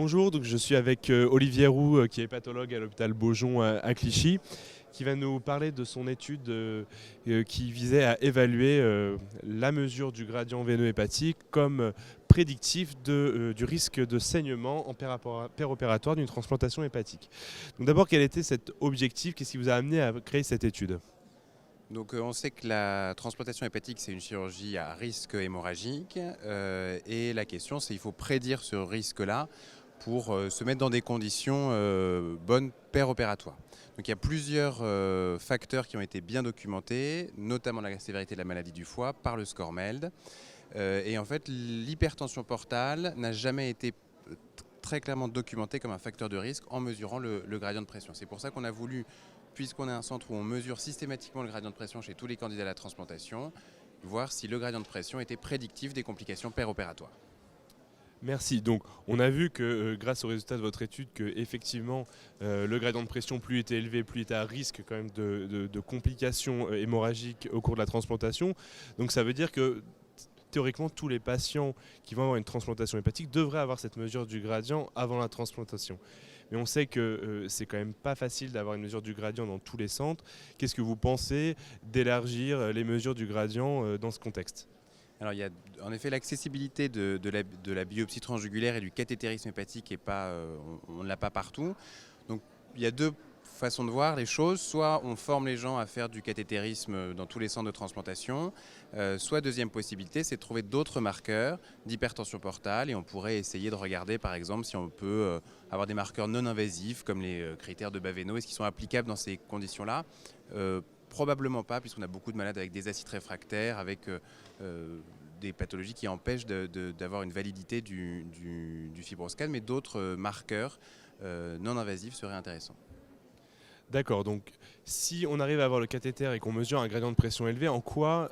Bonjour, donc je suis avec Olivier Roux, qui est pathologue à l'hôpital Beaujon à Clichy, qui va nous parler de son étude qui visait à évaluer la mesure du gradient veineux hépatique comme prédictif du risque de saignement en péropératoire d'une transplantation hépatique. Donc d'abord, quel était cet objectif? Qu'est-ce qui vous a amené à créer cette étude? Donc on sait que la transplantation hépatique, c'est une chirurgie à risque hémorragique. Et la question, c'est qu'il faut prédire ce risque-là pour se mettre dans des conditions bonnes péropératoires. Donc il y a plusieurs facteurs qui ont été bien documentés, notamment la sévérité de la maladie du foie par le SCORMELD. Et en fait, l'hypertension portale n'a jamais été très clairement documentée comme un facteur de risque en mesurant le gradient de pression. C'est pour ça qu'on a voulu, puisqu'on est un centre où on mesure systématiquement le gradient de pression chez tous les candidats à la transplantation, voir si le gradient de pression était prédictif des complications péropératoires. Merci. Donc, on a vu que grâce aux résultats de votre étude, que effectivement, le gradient de pression, plus il était élevé, plus il était à risque quand même de complications hémorragiques au cours de la transplantation. Donc, ça veut dire que théoriquement, tous les patients qui vont avoir une transplantation hépatique devraient avoir cette mesure du gradient avant la transplantation. Mais on sait que c'est quand même pas facile d'avoir une mesure du gradient dans tous les centres. Qu'est-ce que vous pensez d'élargir les mesures du gradient dans ce contexte ? Alors il y a en effet l'accessibilité de la biopsie transjugulaire et du cathétérisme hépatique et pas, on ne l'a pas partout. Donc il y a deux façons de voir les choses. Soit on forme les gens à faire du cathétérisme dans tous les centres de transplantation, soit deuxième possibilité, c'est de trouver d'autres marqueurs d'hypertension portale et on pourrait essayer de regarder par exemple si on peut avoir des marqueurs non invasifs comme les critères de Baveno. Est-ce qu'ils sont applicables dans ces conditions-là ? Probablement pas, puisqu'on a beaucoup de malades avec des acides réfractaires, avec des pathologies qui empêchent d'avoir une validité du fibroscan, mais d'autres marqueurs non invasifs seraient intéressants. D'accord, donc si on arrive à avoir le cathéter et qu'on mesure un gradient de pression élevé, en quoi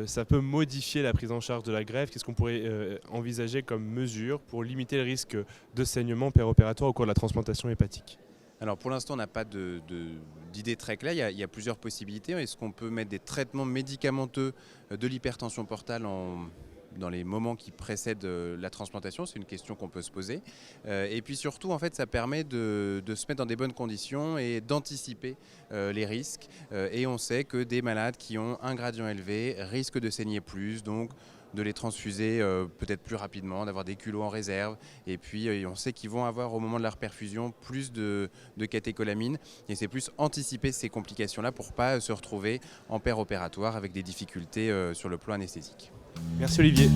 ça peut modifier la prise en charge de la greffe? Qu'est-ce qu'on pourrait envisager comme mesure pour limiter le risque de saignement péropératoire au cours de la transplantation hépatique? Alors pour l'instant, on n'a pas d'idée très claire. Il y a plusieurs possibilités. Est-ce qu'on peut mettre des traitements médicamenteux de l'hypertension portale dans les moments qui précèdent la transplantation? C'est une question qu'on peut se poser. Et puis surtout, en fait, ça permet de se mettre dans des bonnes conditions et d'anticiper les risques. Et on sait que des malades qui ont un gradient élevé risquent de saigner plus, donc de les transfuser peut-être plus rapidement, d'avoir des culots en réserve. Et puis on sait qu'ils vont avoir au moment de leur perfusion plus de catécholamine. Et c'est plus anticiper ces complications-là pour ne pas se retrouver en péropératoire avec des difficultés sur le plan anesthésique. Merci Olivier.